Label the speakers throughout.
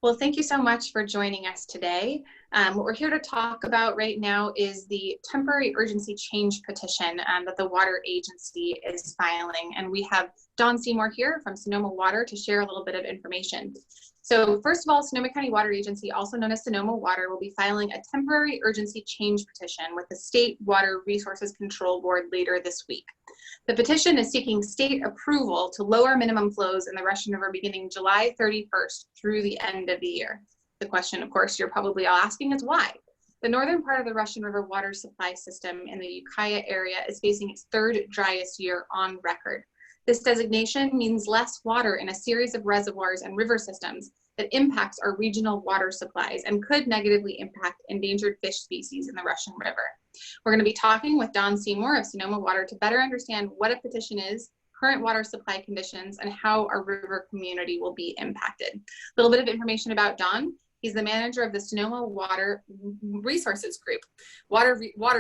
Speaker 1: Well, thank you so much for joining us today. What we're here to talk about right now is the Temporary Urgency Change Petition that the Water Agency is filing. And we have Don Seymour here from Sonoma Water to share a little bit of information. So first of all, Sonoma County Water Agency, also known as Sonoma Water, will be filing a Temporary Urgency Change Petition with the State Water Resources Control Board later this week. The petition is seeking state approval to lower minimum flows in the Russian River beginning July 31st through the end of the year. The question, of course, you're probably all asking is why? The northern part of the Russian River water supply system in the Ukiah area is facing its third driest year on record. This designation means less water in a series of reservoirs and river systems that impacts our regional water supplies and could negatively impact endangered fish species in the Russian River. We're going to be talking with Don Seymour of Sonoma Water to better understand what a petition is, current water supply conditions, and how our river community will be impacted. A little bit of information about Don. He's the manager of the Sonoma Water Resources Group, Water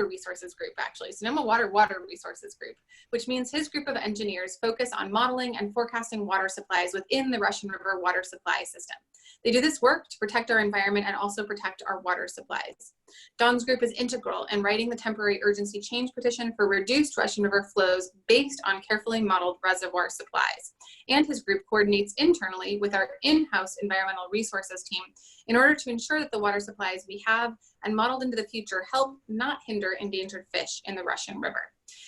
Speaker 1: Resources Group, actually, Sonoma Water Resources Group, which means his group of engineers focus on modeling and forecasting water supplies within the Russian River water supply system. They do this work to protect our environment and also protect our water supplies. Don's group is integral in writing the Temporary Urgency Change Petition for reduced Russian River flows based on carefully modeled reservoir supplies. And his group coordinates internally with our in-house environmental resources team in order to ensure that the water supplies we have and modeled into the future help not hinder endangered fish in the Russian River.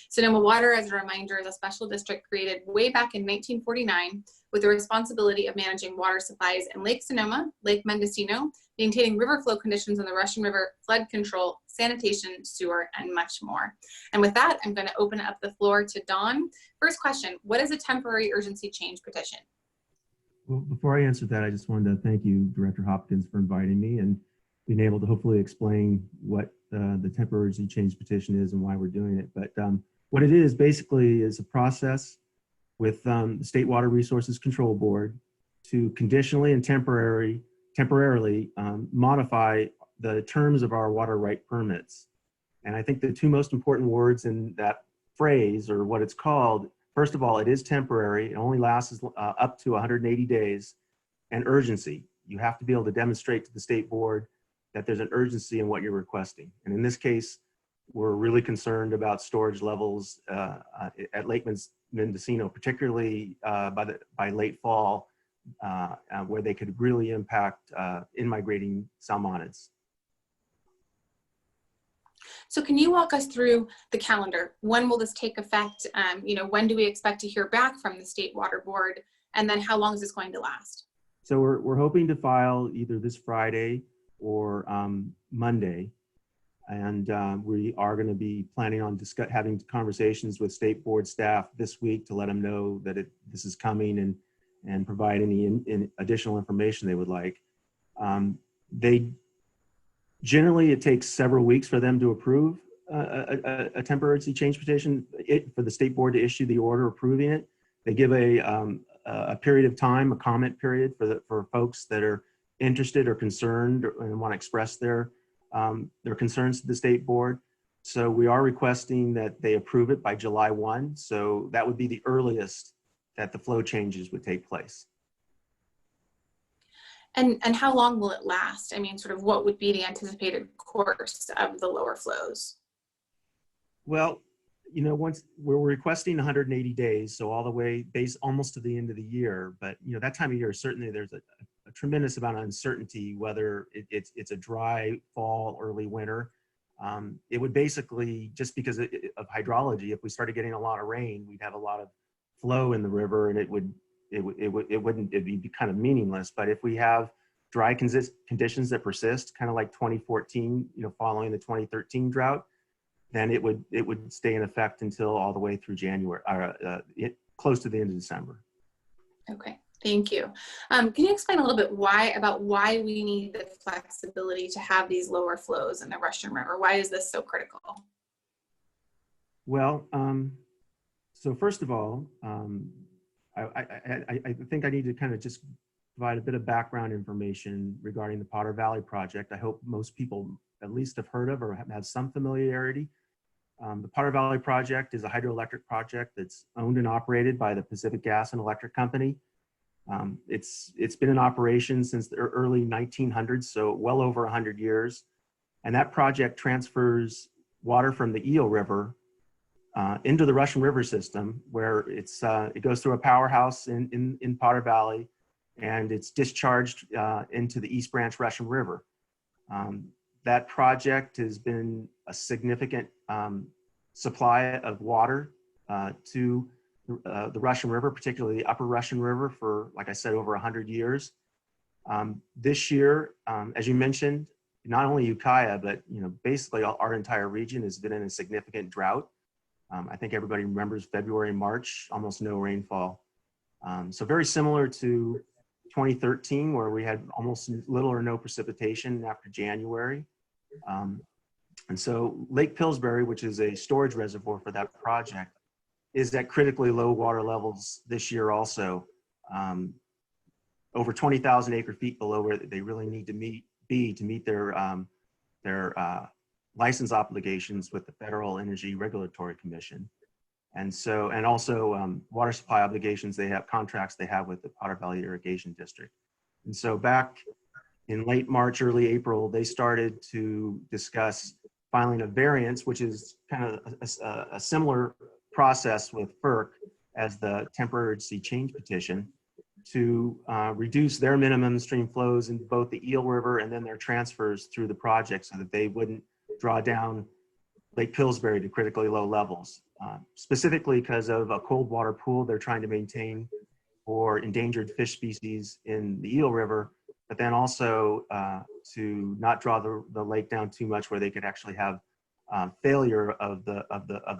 Speaker 1: Sonoma Water, as a reminder, is a special district created way back in 1949 with the responsibility of managing water supplies in Lake Sonoma, Lake Mendocino, maintaining river flow conditions in the Russian River, flood control, sanitation, sewer, and much more. And with that, I'm going to open up the floor to Don. First question, what is a temporary urgency change petition?
Speaker 2: Well, before I answer that, I just wanted to thank you, Director Hopkins, for inviting me and being able to hopefully explain what the temporary urgency change petition is and why we're doing it. But what it is basically is a process with the State Water Resources Control Board to conditionally and temporarily modify the terms of our water right permits. And I think the two most important words in that phrase, or what it's called, first of all, it is temporary. It only lasts up to 180 days. And urgency. You have to be able to demonstrate to the state board that there's an urgency in what you're requesting. And in this case, we're really concerned about storage levels at Lake Mendocino, particularly by late fall, where they could really impact in-migrating salmonids.
Speaker 1: So can you walk us through the calendar? When will this take effect? When do we expect to hear back from the State Water Board? And then how long is this going to last?
Speaker 2: So we're hoping to file either this Friday or Monday. And we are going to be planning on having conversations with state board staff this week to let them know that this is coming and provide any additional information they would like. Generally, it takes several weeks for them to approve a temporary urgency change petition, for the state board to issue the order approving it. They give a period of time, a comment period for folks that are interested or concerned and want to express their concerns to the state board. So we are requesting that they approve it by July 1. So that would be the earliest that the flow changes would take place.
Speaker 1: And how long will it last? I mean, sort of what would be the anticipated course of the lower flows?
Speaker 2: Well, once we're requesting 180 days, so all the way almost to the end of the year. But that time of year, certainly there's a tremendous amount of uncertainty whether it's a dry fall, early winter. It would basically, just because of hydrology, if we started getting a lot of rain, we'd have a lot of flow in the river, and it'd be kind of meaningless. But if we have dry conditions that persist, kind of like 2014, following the 2013 drought, then it would stay in effect until all the way through January, close to the end of December.
Speaker 1: Okay, thank you. Can you explain a little bit about why we need the flexibility to have these lower flows in the Russian River? Why is this so critical?
Speaker 2: Well, so first of all, I think I need to kind of just provide a bit of background information regarding the Potter Valley Project. I hope most people at least have heard of or have some familiarity. The Potter Valley Project is a hydroelectric project that's owned and operated by the Pacific Gas and Electric Company. It's been in operation since the early 1900s, so well over 100 years. And that project transfers water from the Eel River into the Russian River system, where it goes through a powerhouse in Potter Valley, and it's discharged into the East Branch Russian River. That project has been a significant supply of water to the Russian River, particularly the Upper Russian River, for, like I said, over 100 years. This year, as you mentioned, not only Ukiah, but basically our entire region has been in a significant drought. I think everybody remembers February and March, almost no rainfall. So very similar to 2013, where we had almost little or no precipitation after January. And so Lake Pillsbury, which is a storage reservoir for that project, is at critically low water levels this year also. Over 20,000 acre feet below where they really need to meet their license obligations with the Federal Energy Regulatory Commission. And also water supply obligations they have, contracts they have with the Potter Valley Irrigation District. And so back in late March, early April, they started to discuss filing a variance, which is kind of a similar process with FERC as the Temporary Urgency Change Petition, to reduce their minimum stream flows in both the Eel River and then their transfers through the project, so that they wouldn't draw down Lake Pillsbury to critically low levels. Specifically because of a cold water pool they're trying to maintain for endangered fish species in the Eel River, but then also to not draw the lake down too much, where they could actually have failure of the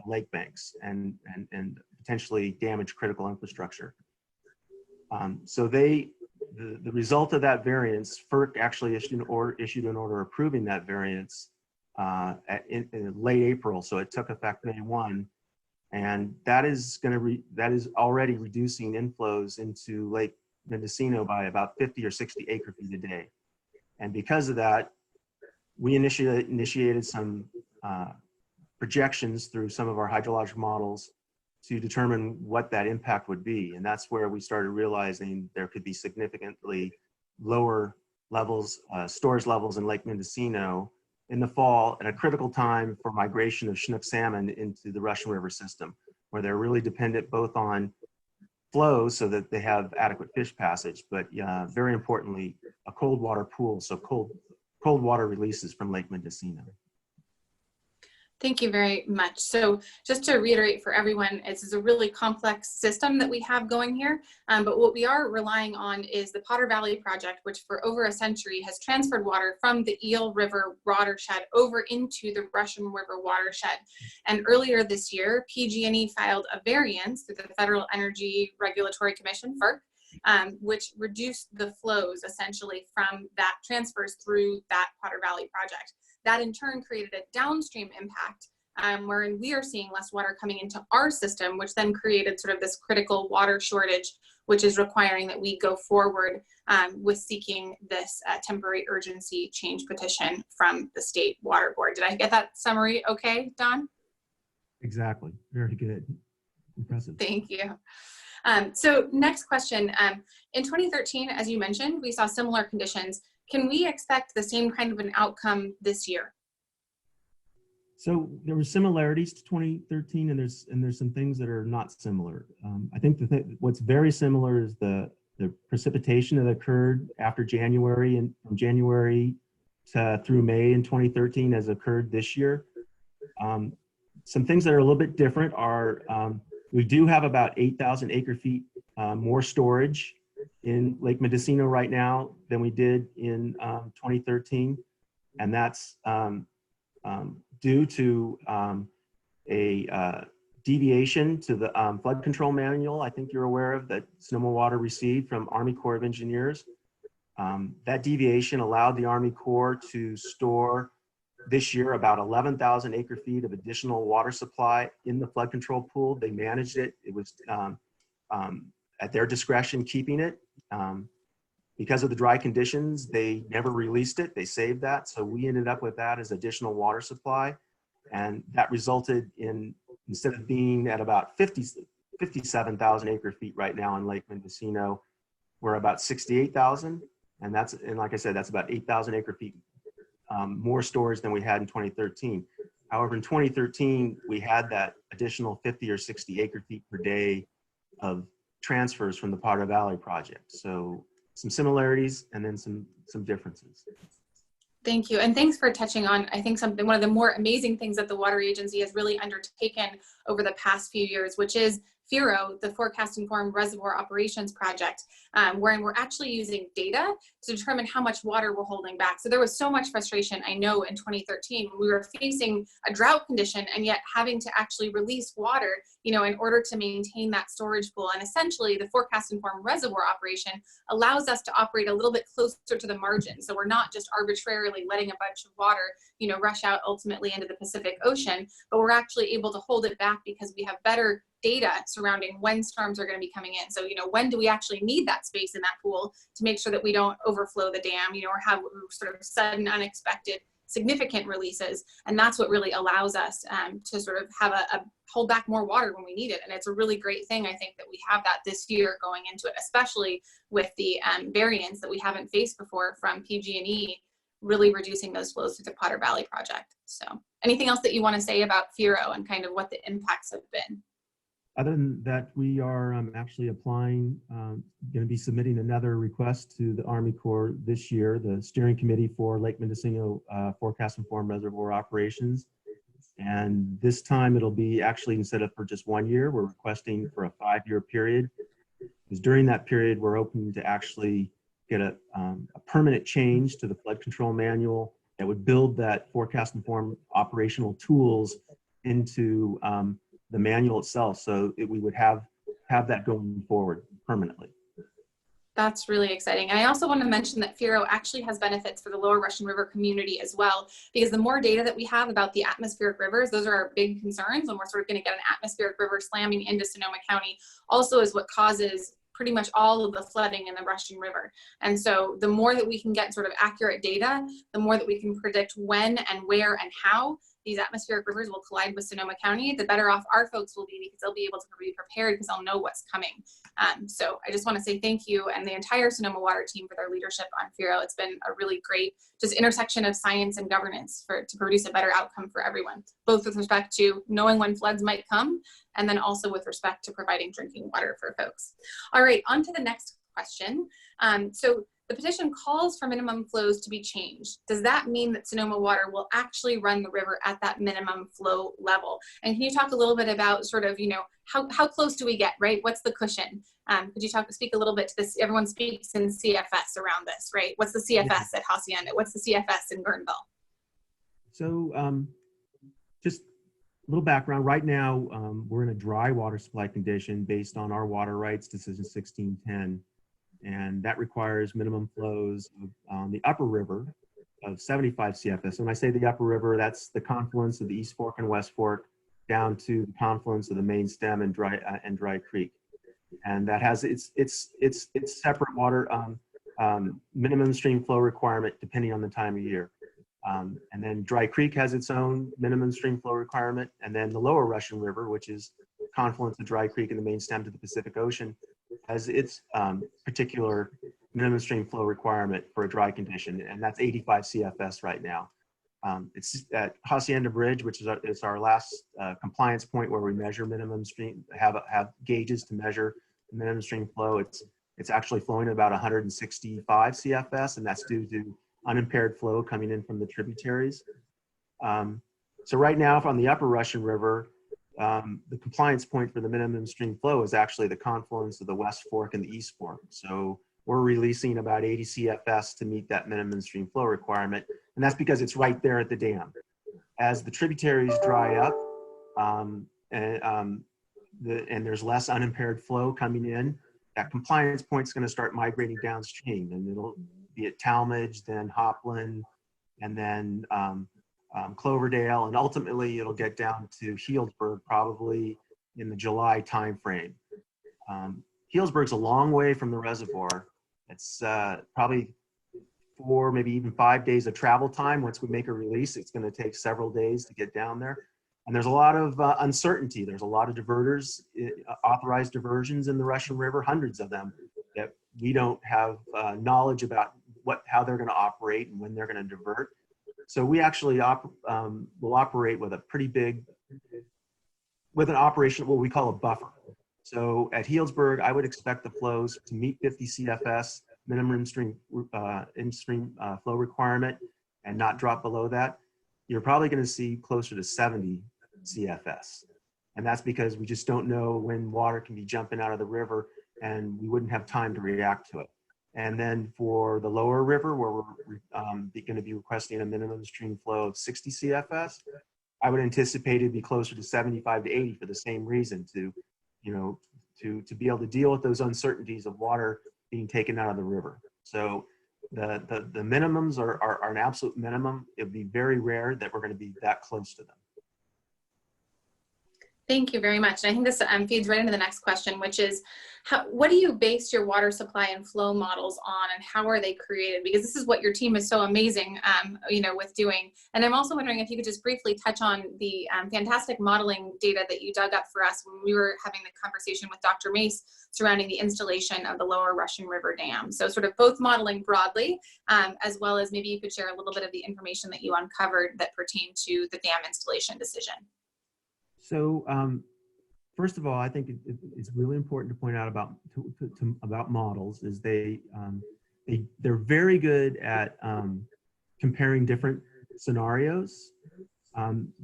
Speaker 2: lake banks and potentially damage critical infrastructure. So the result of that variance, FERC actually issued an order approving that variance in late April. So it took effect May 1, and that is already reducing inflows into Lake Mendocino by about 50 or 60 acre feet a day. And because of that, we initiated some projections through some of our hydrologic models to determine what that impact would be. And that's where we started realizing there could be significantly lower levels, storage levels in Lake Mendocino in the fall, at a critical time for migration of Chinook salmon into the Russian River system, where they're really dependent both on flow so that they have adequate fish passage, but very importantly, a cold water pool, so cold water releases from Lake Mendocino.
Speaker 1: Thank you very much. So just to reiterate for everyone, this is a really complex system that we have going here, but what we are relying on is the Potter Valley Project, which for over a century has transferred water from the Eel River watershed over into the Russian River watershed. And earlier this year, PG&E filed a variance through the Federal Energy Regulatory Commission, FERC, which reduced the flows essentially from that transfers through that Potter Valley project. That in turn created a downstream impact wherein we are seeing less water coming into our system, which then created sort of this critical water shortage, which is requiring that we go forward with seeking this temporary urgency change petition from the State Water Board. Did I get that summary okay, Don?
Speaker 2: Exactly. Very good. Impressive.
Speaker 1: Thank you. So next question. In 2013, as you mentioned, we saw similar conditions. Can we expect the same kind of an outcome this year?
Speaker 2: So there were similarities to 2013, and there's some things that are not similar. I think what's very similar is the precipitation that occurred after January, and from January through May in 2013 has occurred this year. Some things that are a little bit different are we do have about 8,000 acre feet more storage in Lake Mendocino right now than we did in 2013. And that's due to a deviation to the flood control manual, I think you're aware of, that Sonoma Water received from Army Corps of Engineers. That deviation allowed the Army Corps to store this year about 11,000 acre feet of additional water supply in the flood control pool. They managed it. It was at their discretion keeping it. Because of the dry conditions, they never released it. They saved that. So we ended up with that as additional water supply. And that resulted in, instead of being at about 57,000 acre feet right now in Lake Mendocino, we're about 68,000, and like I said, that's about 8,000 acre feet more storage than we had in 2013. However, in 2013, we had that additional 50 or 60 acre feet per day of transfers from the Potter Valley project. So some similarities and then some differences.
Speaker 1: Thank you. And thanks for touching on, I think, one of the more amazing things that the Water Agency has really undertaken over the past few years, which is FIRO, the Forecast Informed Reservoir Operations Project, wherein we're actually using data to determine how much water we're holding back. So there was so much frustration, I know, in 2013 when we were facing a drought condition and yet having to actually release water, in order to maintain that storage pool. And essentially, the Forecast Informed Reservoir Operation allows us to operate a little bit closer to the margin. So we're not just arbitrarily letting a bunch of water, rush out ultimately into the Pacific Ocean, but we're actually able to hold it back because we have better data surrounding when storms are going to be coming in. So, when do we actually need that space in that pool to make sure that we don't overflow the dam, or have sort of sudden, unexpected, significant releases. And that's what really allows us to sort of have a hold back more water when we need it. And it's a really great thing, I think, that we have that this year going into it, especially with the variants that we haven't faced before from PG&E really reducing those flows through the Potter Valley project. So anything else that you want to say about FIRO and kind of what the impacts have been?
Speaker 2: Other than that, we are actually applying, going to be submitting another request to the Army Corps this year, the Steering Committee for Lake Mendocino Forecast Informed Reservoir Operations. And this time it'll be actually, instead of for just 1 year, we're requesting for a 5-year period. Because during that period, we're hoping to actually get a permanent change to the flood control manual that would build that forecast informed operational tools into the manual itself, so we would have that going forward permanently.
Speaker 1: That's really exciting. And I also want to mention that FIRO actually has benefits for the Lower Russian River community as well, because the more data that we have about the atmospheric rivers, those are our big concerns when we're sort of going to get an atmospheric river slamming into Sonoma County, also is what causes pretty much all of the flooding in the Russian River. And so the more that we can get sort of accurate data, the more that we can predict when and where and how these atmospheric rivers will collide with Sonoma County, the better off our folks will be, because they'll be able to be prepared because they'll know what's coming. So I just want to say thank you and the entire Sonoma Water team for their leadership on FIRO. It's been a really great just intersection of science and governance to produce a better outcome for everyone, both with respect to knowing when floods might come and then also with respect to providing drinking water for folks. All right, on to the next question. So the petition calls for minimum flows to be changed. Does that mean that Sonoma Water will actually run the river at that minimum flow level? And can you talk a little bit about sort of, how close do we get, right? What's the cushion? Could you speak a little bit to this? Everyone speaks in CFS around this, right? What's the CFS at Hacienda? What's the CFS in Guerneville?
Speaker 2: So just a little background. Right now, we're in a dry water supply condition based on our water rights decision 1610. And that requires minimum flows on the upper river of 75 CFS. When I say the upper river, that's the confluence of the East Fork and West Fork down to the confluence of the main stem and Dry Creek. And that has its separate water minimum stream flow requirement depending on the time of year. And then Dry Creek has its own minimum stream flow requirement. And then the lower Russian River, which is confluence of Dry Creek and the main stem to the Pacific Ocean, has its particular minimum stream flow requirement for a dry condition, and that's 85 CFS right now. It's at Hacienda Bridge, which is our last compliance point where we measure minimum stream, have gauges to measure the minimum stream flow. It's actually flowing at about 165 CFS, and that's due to unimpaired flow coming in from the tributaries. So right now, on the upper Russian River, the compliance point for the minimum stream flow is actually the confluence of the West Fork and the East Fork. So we're releasing about 80 CFS to meet that minimum stream flow requirement. And that's because it's right there at the dam. As the tributaries dry up and there's less unimpaired flow coming in, that compliance point is going to start migrating downstream. And it'll be at Talmadge, then Hopland, and then Cloverdale, and ultimately it'll get down to Healdsburg probably in the July timeframe. Healdsburg's a long way from the reservoir. It's probably 4, maybe even 5 days of travel time. Once we make a release, it's going to take several days to get down there. And there's a lot of uncertainty. There's a lot of diverters, authorized diversions in the Russian River, hundreds of them we don't have knowledge about how they're going to operate and when they're going to divert. So we actually will operate with a pretty big, with an operation, what we call a buffer. So at Healdsburg, I would expect the flows to meet 50 CFS minimum in-stream flow requirement and not drop below that. You're probably going to see closer to 70 CFS. And that's because we just don't know when water can be jumping out of the river and we wouldn't have time to react to it. And then for the lower river, where we're going to be requesting a minimum stream flow of 60 CFS, I would anticipate it'd be closer to 75 to 80 for the same reason, to be able to deal with those uncertainties of water being taken out of the river. So the minimums are an absolute minimum. It would be very rare that we're going to be that close to them.
Speaker 1: Thank you very much. And I think this feeds right into the next question, which is, what do you base your water supply and flow models on, and how are they created? Because this is what your team is so amazing, with doing. And I'm also wondering if you could just briefly touch on the fantastic modeling data that you dug up for us when we were having the conversation with Dr. Mace surrounding the installation of the Lower Russian River Dam. So sort of both modeling broadly, as well as maybe you could share a little bit of the information that you uncovered that pertained to the dam installation decision.
Speaker 2: So first of all, I think it's really important to point out about models is they're very good at comparing different scenarios.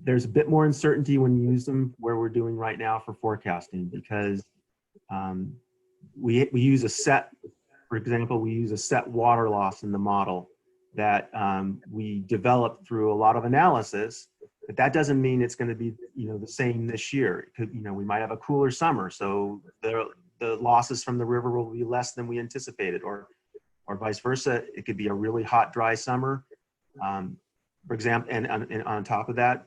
Speaker 2: There's a bit more uncertainty when you use them where we're doing right now for forecasting, because we use a set, for example, we use a set water loss in the model that we developed through a lot of analysis. But that doesn't mean it's going to be, the same this year. It could, we might have a cooler summer, so the losses from the river will be less than we anticipated, or vice versa. It could be a really hot, dry summer. For example, and on top of that,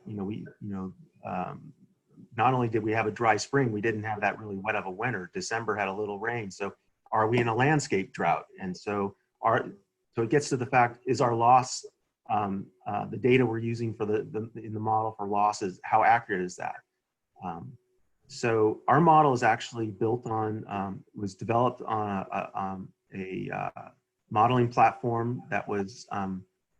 Speaker 2: not only did we have a dry spring, we didn't have that really wet of a winter. December had a little rain. So are we in a landscape drought? And so it gets to the fact, is our loss, the data we're using for in the model for losses, how accurate is that? So our model is actually built on, was developed on a modeling platform that was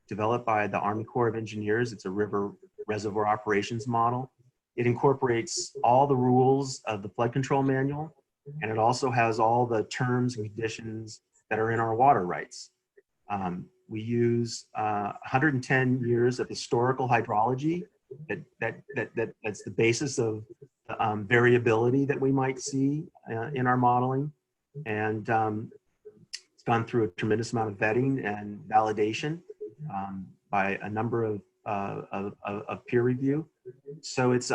Speaker 2: developed by the Army Corps of Engineers. It's a river reservoir operations model. It incorporates all the rules of the flood control manual, and it also has all the terms and conditions that are in our water rights. We use 110 years of historical hydrology that's the basis of variability that we might see in our modeling. And it's gone through a tremendous amount of vetting and validation by a number of peer review. So it's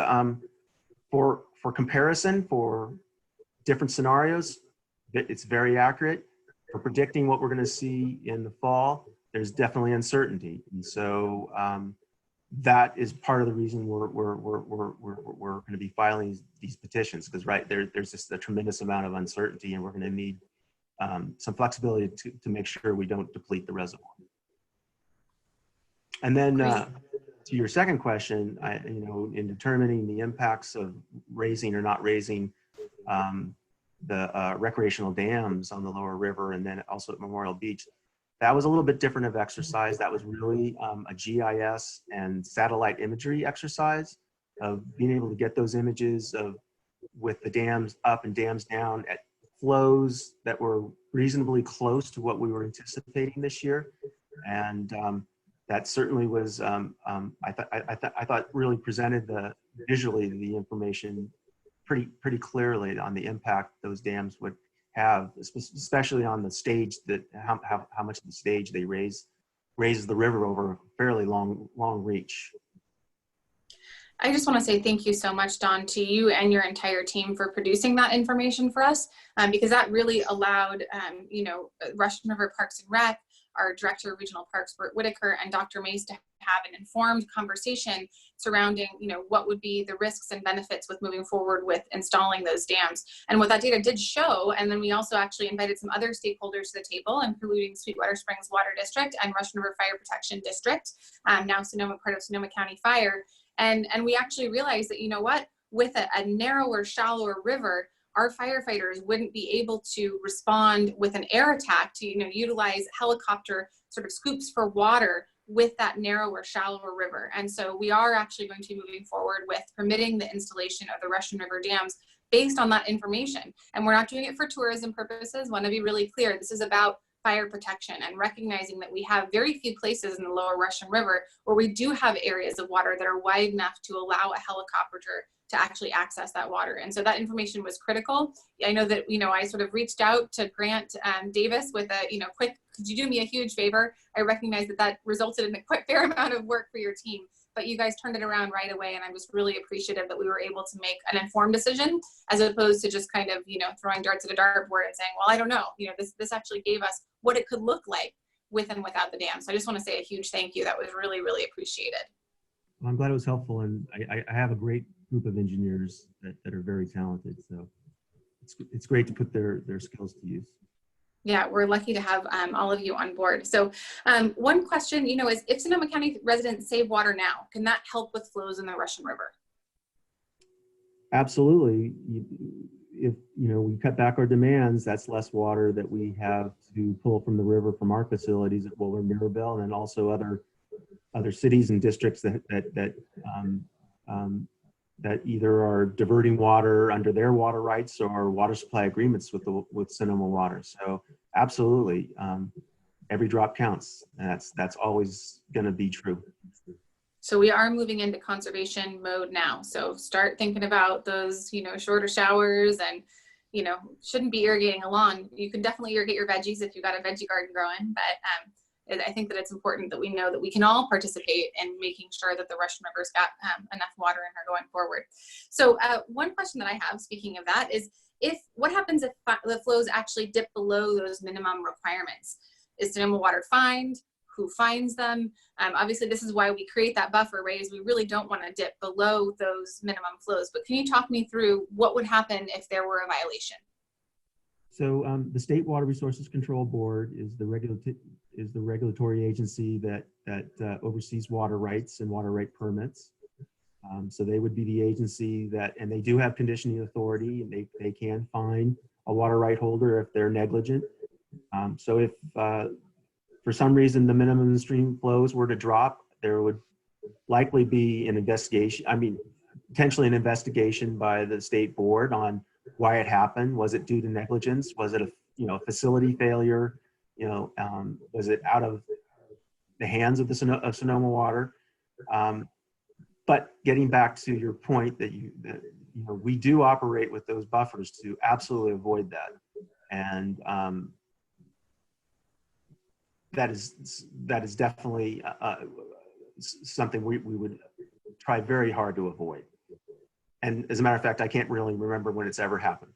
Speaker 2: for comparison, for different scenarios, it's very accurate. For predicting what we're going to see in the fall, there's definitely uncertainty, and so that is part of the reason we're going to be filing these petitions, because there's just a tremendous amount of uncertainty, and we're going to need some flexibility to make sure we don't deplete the reservoir. And then to your second question, in determining the impacts of raising or not raising the recreational dams on the lower river, and then also at Memorial Beach, that was a little bit different of exercise. That was really a GIS and satellite imagery exercise of being able to get those images of with the dams up and dams down at flows that were reasonably close to what we were anticipating this year. And that certainly was, I thought really presented visually the information pretty clearly on the impact those dams would have, especially on the stage, that how much of the stage they raises the river over a fairly long reach.
Speaker 1: I just want to say thank you so much, Don, to you and your entire team for producing that information for us, because that really allowed, Russian River Parks and Rec, our Director of Regional Parks, Bert Whitaker, and Dr. Mace to have an informed conversation surrounding, what would be the risks and benefits with moving forward with installing those dams. And what that data did show, and then we also actually invited some other stakeholders to the table, including Sweetwater Springs Water District and Russian River Fire Protection District, now Sonoma, part of Sonoma County Fire. And we actually realized that, with a narrower, shallower river, our firefighters wouldn't be able to respond with an air attack to, utilize helicopter sort of scoops for water with that narrower, shallower river. And so we are actually going to be moving forward with permitting the installation of the Russian River dams based on that information. And we're not doing it for tourism purposes. Want to be really clear. This is about fire protection and recognizing that we have very few places in the lower Russian River where we do have areas of water that are wide enough to allow a helicopter to actually access that water. And so that information was critical. I know that, I sort of reached out to Grant Davis with a, quick, could you do me a huge favor? I recognize that resulted in a quite fair amount of work for your team, but you guys turned it around right away. And I'm just really appreciative that we were able to make an informed decision as opposed to just kind of, throwing darts at a dartboard and saying, well, I don't know, this actually gave us what it could look like with and without the dam. So I just want to say a huge thank you. That was really, really appreciated.
Speaker 2: Well, I'm glad it was helpful. And I have a great group of engineers that are very talented. So it's great to put their skills to use.
Speaker 1: Yeah, we're lucky to have all of you on board. So one question, is if Sonoma County residents save water now, can that help with flows in the Russian River?
Speaker 2: Absolutely. If we cut back our demands, that's less water that we have to pull from the river from our facilities at Wooler, Mirabel, and then also other cities and districts that either are diverting water under their water rights or water supply agreements with Sonoma Water. So absolutely, every drop counts. And that's always going to be true.
Speaker 1: So we are moving into conservation mode now. So start thinking about those, shorter showers and, shouldn't be irrigating a lawn. You can definitely irrigate your veggies if you've got a veggie garden growing, but I think that it's important that we know that we can all participate in making sure that the Russian River's got enough water in her going forward. So one question that I have, speaking of that, is what happens if the flows actually dip below those minimum requirements? Is Sonoma Water fined? Who fines them? Obviously, this is why we create that buffer, right? Is we really don't want to dip below those minimum flows. But can you talk me through what would happen if there were a violation?
Speaker 2: So the State Water Resources Control Board is the regulatory agency that oversees water rights and water right permits. So they would be the agency and they do have conditioning authority, and they can fine a water right holder if they're negligent. So if for some reason the minimum stream flows were to drop, there would likely be an investigation. Potentially an investigation by the state board on why it happened. Was it due to negligence? Was it a facility failure? Was it out of the hands of Sonoma Water? But getting back to your point that we do operate with those buffers to absolutely avoid that, and that is definitely something we would try very hard to avoid. And as a matter of fact, I can't really remember when it's ever happened.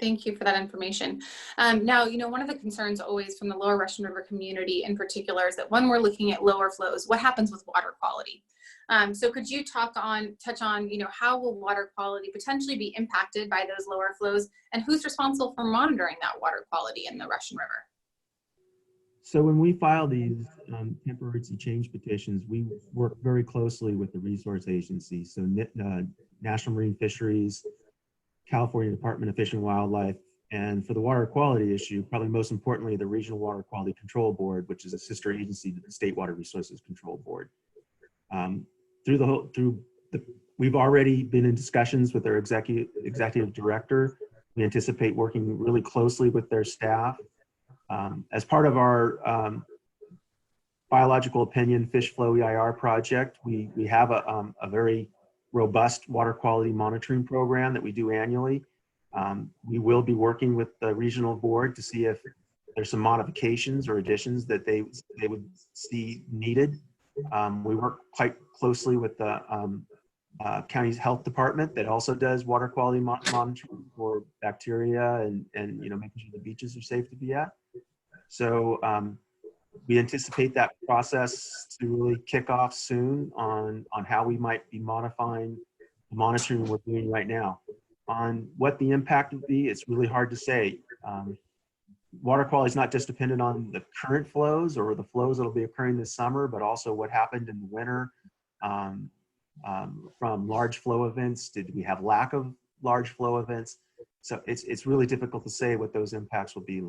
Speaker 1: Thank you for that information. Now, one of the concerns always from the lower Russian River community in particular is that when we're looking at lower flows, what happens with water quality? So could you touch on, how will water quality potentially be impacted by those lower flows, and who's responsible for monitoring that water quality in the Russian River?
Speaker 2: So when we file these temporary urgency change petitions, we work very closely with the resource agencies. So National Marine Fisheries, California Department of Fish and Wildlife, and for the water quality issue, probably most importantly, the Regional Water Quality Control Board, which is a sister agency to the State Water Resources Control Board. We've already been in discussions with their executive director. We anticipate working really closely with their staff. As part of our biological opinion fish flow EIR project, we have a very robust water quality monitoring program that we do annually. We will be working with the regional board to see if there's some modifications or additions that they would see needed. We work quite closely with the county's health department that also does water quality monitoring for bacteria and making sure the beaches are safe to be at. So we anticipate that process to really kick off soon on how we might be modifying the monitoring we're doing right now. On what the impact would be, it's really hard to say. Water quality is not just dependent on the current flows or the flows that will be occurring this summer, but also what happened in the winter from large flow events. Did we have lack of large flow events. So it's really difficult to say what those impacts will be.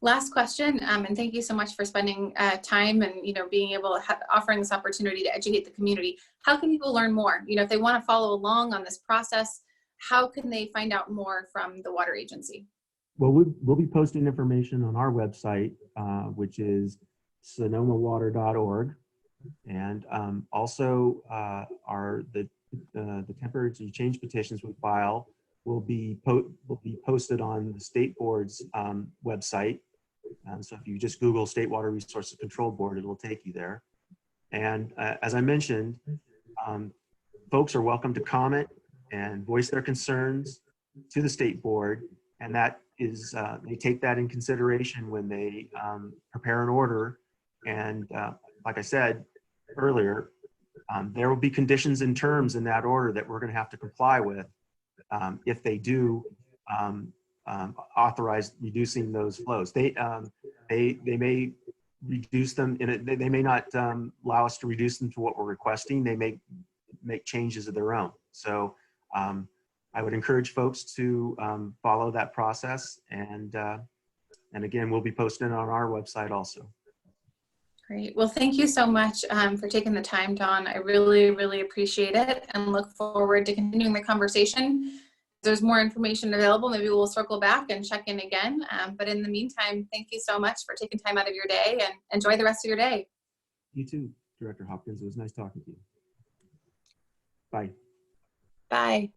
Speaker 1: Last question, and thank you so much for spending time and being able to offering this opportunity to educate the community. How can people learn more? If they want to follow along on this process, how can they find out more from the water agency?
Speaker 2: Well, we'll be posting information on our website, which is sonomawater.org, and also the temporary urgency change petitions we file will be posted on the state board's website. So if you just Google State Water Resources Control Board, it will take you there. And as I mentioned, folks are welcome to comment and voice their concerns to the state board, and that is they take that in consideration when they prepare an order. And like I said earlier, there will be conditions and terms in that order that we're going to have to comply with if they do authorize reducing those flows. They may reduce them they may not allow us to reduce them to what we're requesting. They may make changes of their own. So I would encourage folks to follow that process, and again, we'll be posting on our website also.
Speaker 1: Great. Well, thank you so much for taking the time, Don. I really, really appreciate it and look forward to continuing the conversation. If there's more information available, maybe we'll circle back and check in again. But in the meantime, thank you so much for taking time out of your day, and enjoy the rest of your day.
Speaker 2: You too, Director Hopkins. It was nice talking to you. Bye.
Speaker 1: Bye.